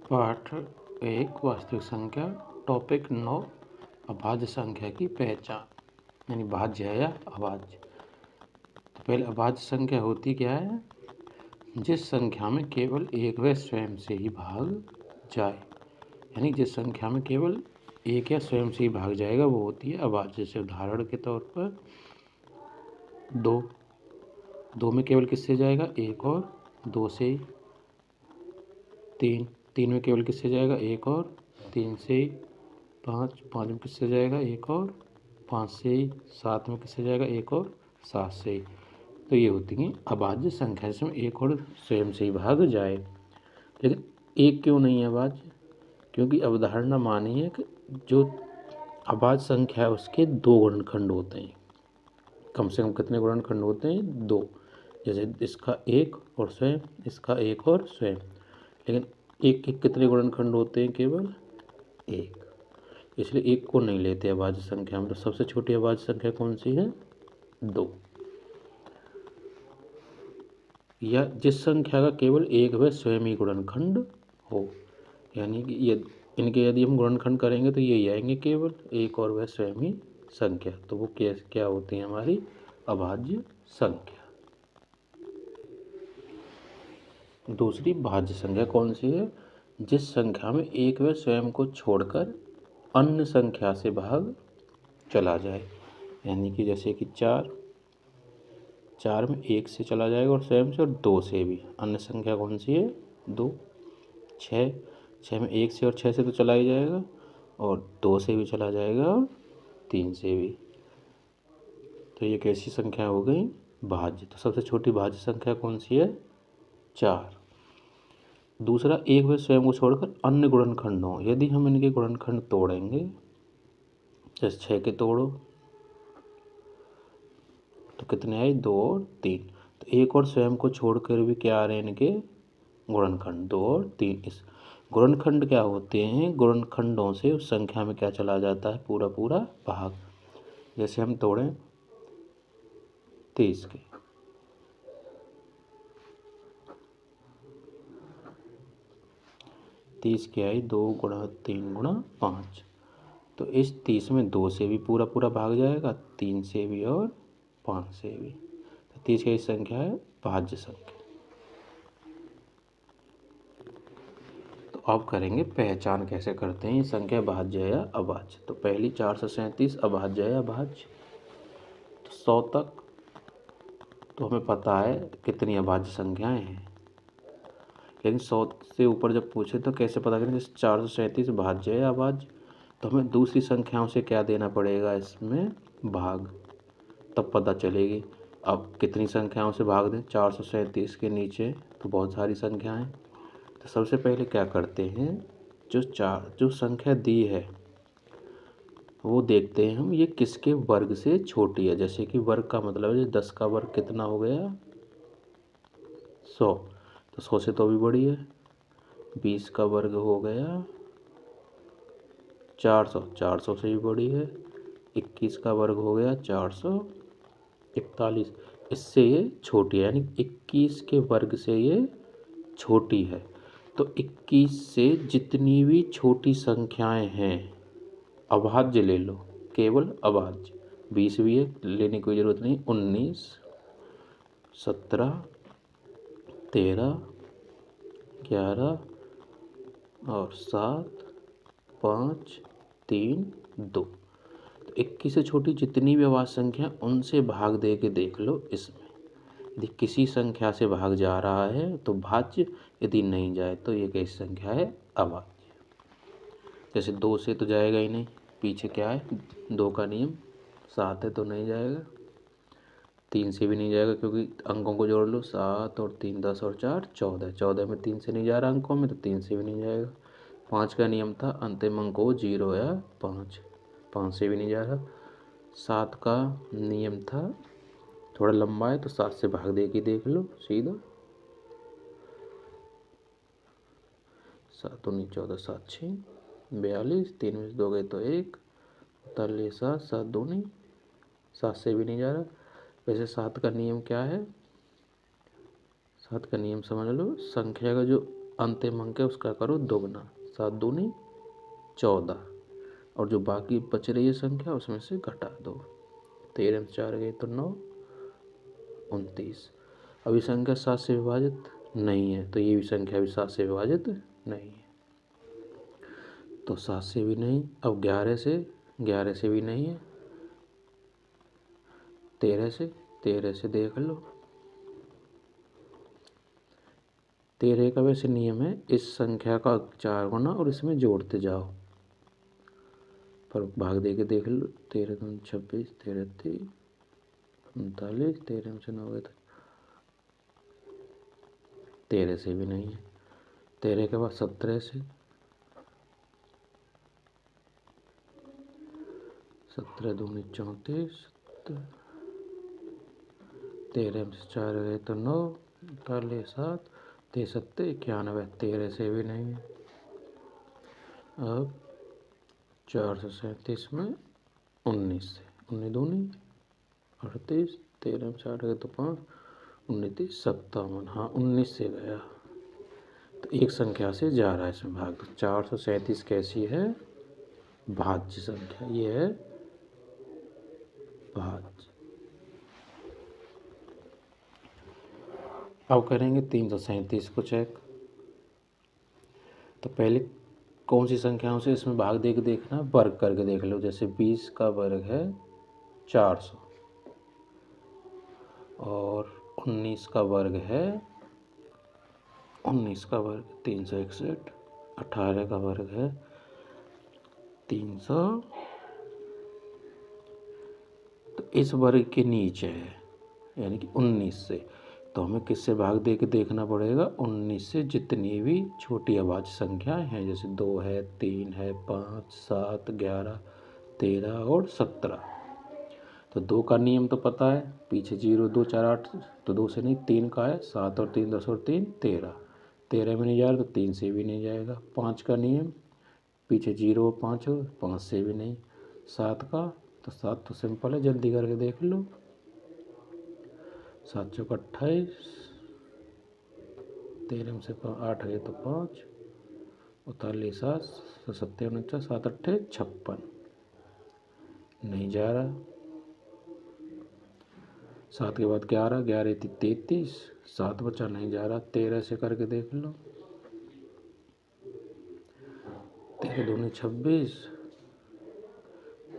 पाठ 1 वास्तविक संख्या टॉपिक 9 अभाज्य संख्या की पहचान यानी भाज्य है या अभाज्य। तो पहले अभाज्य संख्या होती क्या है? जिस संख्या में केवल एक व स्वयं से ही भाग जाए, यानी जिस संख्या में केवल एक या स्वयं से ही भाग जाएगा वो होती है अभाज्य। जैसे उदाहरण के तौर पर 2 में केवल किससे जाएगा? एक और 2 से। 3 में केवल किससे जाएगा? एक और 3 से। 5 में किससे जाएगा? एक और 5 से। 7 में किससे जाएगा? एक और 7 से। तो ये होती है अभाज्य संख्या जिसमें एक और स्वयं से ही भाग जाए। लेकिन एक क्यों नहीं है अभाज्य? क्योंकि अवधारणा मानी है कि जो अभाज्य संख्या है उसके 2 गुणनखंड होते हैं। कम से कम कितने गुणनखंड होते हैं? 2। जैसे इसका एक और स्वयं, इसका एक और स्वयं। लेकिन एक के कितने गुणनखंड होते हैं? केवल एक। इसलिए एक को नहीं लेते अभाज्य संख्या में। तो सबसे छोटी अभाज्य संख्या कौन सी है? 2। या जिस संख्या का केवल एक व स्वयं ही गुणनखंड हो, यानी कि ये इनके यदि हम गुणनखंड करेंगे तो यही आएंगे, केवल एक और वह स्वयं ही संख्या। तो वो क्या होती है? हमारी अभाज्य संख्या। दूसरी भाज्य संख्या कौन सी है? जिस संख्या में एक व स्वयं को छोड़कर अन्य संख्या से भाग चला जाए, यानी कि जैसे कि 4 में 1 से चला जाएगा और स्वयं से, और 2 से भी। अन्य संख्या कौन सी है? 2। 6 में 1 से और 6 से तो चला ही जाएगा, और 2 से भी चला जाएगा, और 3 से भी। तो ये कैसी संख्या हो गई? भाज्य। तो सबसे छोटी भाज्य संख्या कौन सी है? 4। दूसरा, एक व स्वयं को छोड़कर अन्य गुणनखंड हो। यदि हम इनके गुणनखंड तोड़ेंगे, जैसे 6 के तोड़ो तो कितने आए? 2 और 3। तो एक और स्वयं को छोड़कर भी क्या आ रहे हैं इनके गुणनखंड? 2 और 3। इस गुणनखंड क्या होते हैं? गुणनखंडों से उस संख्या में क्या चला जाता है? पूरा पूरा भाग। जैसे हम तोड़ें 30 के, 30 के आई 2 गुणा 3 गुणा 5। तो इस 30 में 2 से भी पूरा पूरा भाग जाएगा, 3 से भी और 5 से भी। तो 30 की संख्या है भाज्य संख्या। तो अब करेंगे पहचान कैसे करते हैं ये संख्या भाज्य है या अभाज्य। तो पहली 437 अभाज्य है या अभाज्य? तो 100 तक तो हमें पता है कितनी अभाज्य संख्याएं हैं, लेकिन 100 से ऊपर जब पूछे तो कैसे पता करें? जैसे 437 भाज्य है या अभाज्य, तो हमें दूसरी संख्याओं से क्या देना पड़ेगा? इसमें भाग, तब पता चलेगी। अब कितनी संख्याओं से भाग दें? 437 के नीचे तो बहुत सारी संख्याएं। तो सबसे पहले क्या करते हैं, जो संख्या दी है वो देखते हैं हम, ये किसके वर्ग से छोटी है। जैसे कि वर्ग का मतलब है 10 का वर्ग कितना हो गया? 100। तो 100 से तो भी बड़ी है। 20 का वर्ग हो गया 400, 400 से भी बड़ी है। 21 का वर्ग हो गया 441, इससे ये छोटी है, यानी 21 के वर्ग से ये छोटी है। तो 21 से जितनी भी छोटी संख्याएं हैं अभाज्य ले लो, केवल अभाज्य। 20 भी है, लेने की कोई ज़रूरत नहीं। 19, 17, 13, 11 और 7, 5, 3, 2। तो 21 से छोटी जितनी भी अभाज्य संख्या उनसे भाग दे के देख लो। इसमें यदि किसी संख्या से भाग जा रहा है तो भाज्य, यदि नहीं जाए तो ये कैसी संख्या है? अभाज्य। जैसे 2 से तो जाएगा ही नहीं, पीछे क्या है? 2 का नियम। 7 है तो नहीं जाएगा। 3 से भी नहीं जाएगा क्योंकि अंकों को जोड़ लो, 7 और 3 10 और 4 14। 14 में 3 से नहीं जा रहा अंकों में, तो 3 से भी नहीं जाएगा। 5 का नियम था अंतिम अंक हो 0 या 5, 5 से भी नहीं जा रहा। 7 का नियम था, थोड़ा लंबा है तो 7 से भाग दे के देख लो सीधा। 7 19 14 7 6 42, 3 में से 2 गए तो 1, 48 7, 7 दूनी 7 से भी नहीं जा रहा। वैसे 7 का नियम क्या है? 7 का नियम समझ लो, संख्या का जो अंतिम अंक है उसका करो दुगना, 7 दूनी 14, और जो बाकी बच रही है संख्या उसमें से घटा दो। 13 में 4 गए तो 9, 29। अभी संख्या 7 से विभाजित नहीं है, तो ये भी संख्या भी 7 से विभाजित नहीं है, तो 7 से भी नहीं। अब 11 से भी नहीं है, 13 से देख लो। 13 का वैसे नियम है इस संख्या का 4 गुना और इसमें जोड़ते जाओ, पर भाग दे के देख लो। 13 दूनी 26, 13 3 39, 13 में से 9 गए तो 13 से भी नहीं है। 13 के बाद 17 से, 17 दूनी 34, 13 में से 4 गए तो 9, 39 7, 13 7 91, 13 से भी नहीं है। अब 437 में 19 से, 19 दूनी 38, 13 में 4 गए तो 5, 19 57, हाँ 19 से गया, तो एक संख्या से जा रहा है इसमें भाग। तो 437 कैसी है? भाज्य संख्या, ये है भाज्य। अब करेंगे 337 को चेक। तो पहले कौन सी संख्याओं से इसमें भाग दे के देखना, वर्ग करके देख लो। जैसे 20 का वर्ग है 400, और 19 का वर्ग है 361, 18 का वर्ग है 300, तो इस वर्ग के नीचे है यानी कि 19 से, तो हमें किससे भाग दे के देखना पड़ेगा? 19 से जितनी भी छोटी अभाज्य संख्याएं हैं, जैसे 2 है, 3 है, 5, 7, 11, 13 और 17। तो 2 का नियम तो पता है, पीछे 0 2 4 8, तो 2 से नहीं, 3 का है, 7 और 3 10 और 3 13, 13 में नहीं जा रहा तो 3 से भी नहीं जाएगा। 5 का नियम, पीछे 0 और 5 हो, 5 से भी नहीं। 7 का, तो 7 तो सिंपल है, जल्दी करके देख लो। 7 चौक 28, 13 में से 8 गए तो 5, 48 7, 7 49, 7 8 56, नहीं जा रहा। 7 के बाद 11, 11 33, 7 बचा, नहीं जा रहा। 13 से करके देख लो। 13 दूनी 26,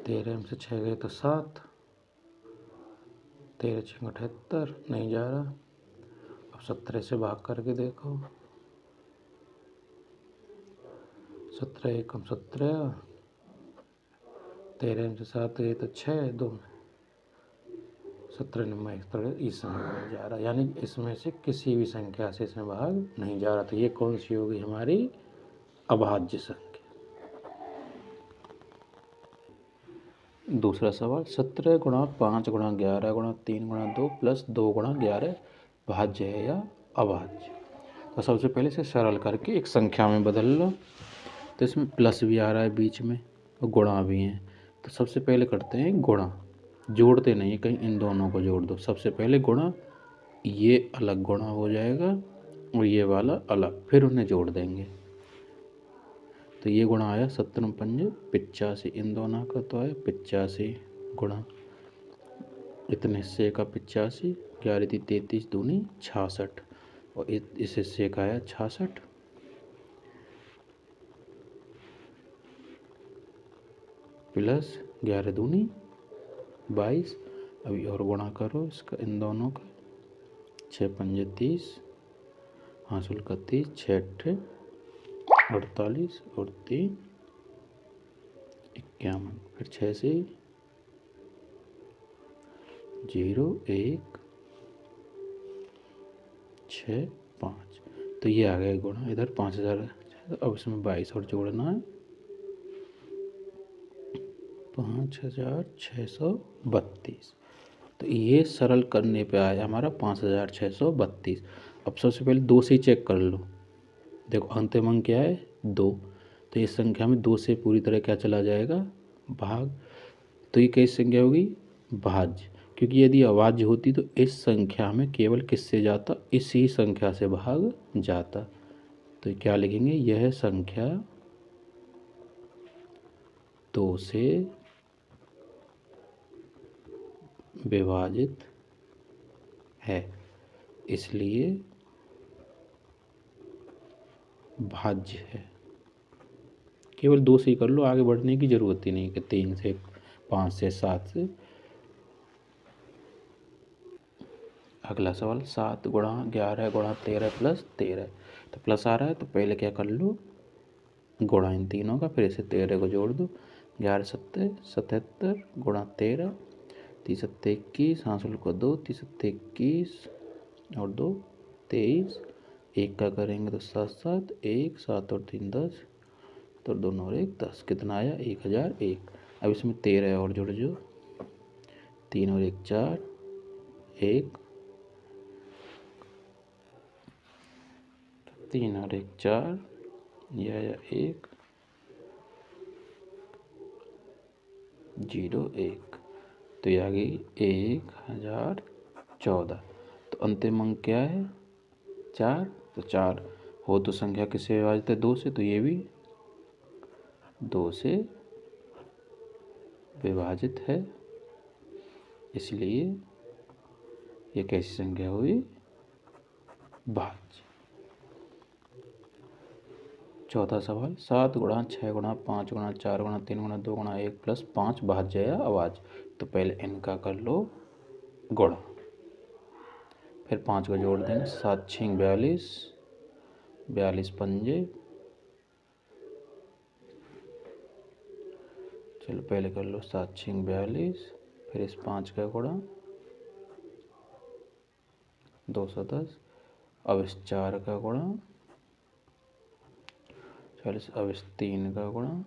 13 में से 6 गए तो 7, 13 6 78, नहीं जा रहा। अब 17 से भाग करके देखो। 17 1 17, 13 में से 7 गए तो 6, 2 17 9 17, इसमें नहीं जा रहा, यानी इसमें से किसी भी संख्या से इसमें भाग नहीं जा रहा। तो ये कौन सी होगी? हमारी अभाज्य संख्या। दूसरा सवाल, 17 गुणा 5 गुणा 11 गुणा 3 गुणा 2 प्लस 2 गुणा 11 भाज्य है या अभाज्य? तो सबसे पहले इसे सरल करके एक संख्या में बदल लो। तो इसमें प्लस भी आ रहा है बीच में और गुणा भी है, तो सबसे पहले करते हैं गुणा, जोड़ते नहीं है कहीं, इन दोनों को जोड़ दो। सबसे पहले गुणा, ये अलग गुणा हो जाएगा और ये वाला अलग, फिर उन्हें जोड़ देंगे। तो ये गुणा आया 17 पंजे 85, इन दोनों का तो आया 85 गुणा इतने हिस्से का 85, 11 थी 33 दूनी 66, और इस हिस्से का आया 66 प्लस 11 दूनी 22। अभी और गुणा करो इसका, इन दोनों का, 6 पंजे 30, हासिल का 30, 6 48 और 3 51, फिर 6 से 0 1 6 5, तो ये आ गया गुणा। इधर 5000, अब इसमें 22 और जोड़ना है, 5632। तो ये सरल करने पे आया हमारा 5632। अब सबसे पहले 2 से ही चेक कर लो। देखो अंतिम अंक क्या है? 2, तो इस संख्या में 2 से पूरी तरह क्या चला जाएगा? भाग। तो ये कैसी संख्या होगी? भाज्य, क्योंकि यदि अभाज्य होती तो इस संख्या में केवल किससे जाता? इसी संख्या से भाग जाता। तो क्या लिखेंगे, यह संख्या 2 से विभाजित है, इसलिए भाज्य है। केवल 2 से ही कर लो, आगे बढ़ने की जरूरत ही नहीं कि 3 से, 5 से, 7 से। अगला सवाल, 7 गुणा 11 गुणा 13 प्लस 13, तो प्लस आ रहा है तो पहले क्या कर लो, गुणा इन तीनों का, फिर इसे 13 को जोड़ दो। 11 सत्तर 77 गुणा 13, 30 सत्ते 21, हासिल को 2, 30 सत्ते 21 और 2 23, एक का करेंगे तो 7 7, 1 7 और 3 10, तो 2 और 1 10, कितना आया 1001। अब इसमें 13 और जुड़ जो, 3 और 1 4, 1 3 और 1 4, यह आया 1 0 1, तो ये आ गई 1014। तो अंतिम अंक क्या है 4, तो 4 हो तो संख्या किससे विभाजित है 2 से, तो ये भी 2 से विभाजित है, इसलिए ये कैसी संख्या हुई, भाज्य। चौथा सवाल, 7 गुणा 6 गुणा 5 गुणा 4 गुणा 3 गुणा 2 गुणा 1 प्लस 5 भाज्य या अभाज्य। तो पहले इनका कर लो गुणा, फिर 5 को जोड़ देंगे, 7 6 42, 42 पंजे, चलो पहले कर लो 7 6 42, फिर इस 5 का गुणा 210, अब इस 4 का गुणा 40, अब इस 3 का गुणा,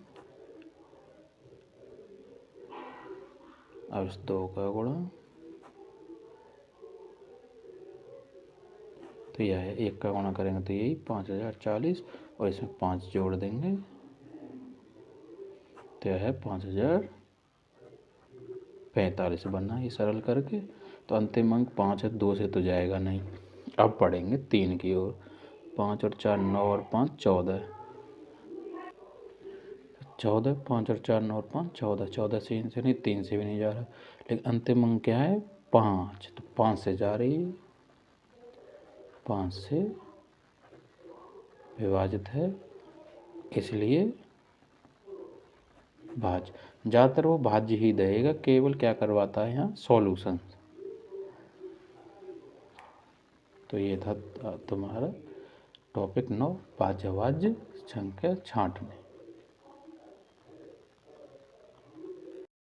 अब इस 2 का गुणा, तो यह है 1 का गुणा करेंगे तो यही 5040, और इसमें 5 जोड़ देंगे तो यह है 5045 बनना है। ये सरल करके तो अंतिम अंक 5 है, 2 से तो जाएगा नहीं। अब पढ़ेंगे 3 की ओर, 5 और 4 9 और 5 14, 14 5 और 4 9 और 5 14, 14 से इनसे नहीं, 3 से भी नहीं जा रहा, लेकिन अंतिम अंक क्या है 5, तो 5 से जा रही है, 5 से विभाजित है, इसलिए भाज्य। ज़्यादातर वो भाज्य ही देगा, केवल क्या करवाता है यहाँ सॉल्यूशन। तो ये था तुम्हारा टॉपिक 9, भाज्य अभाज्य संख्या छांटने।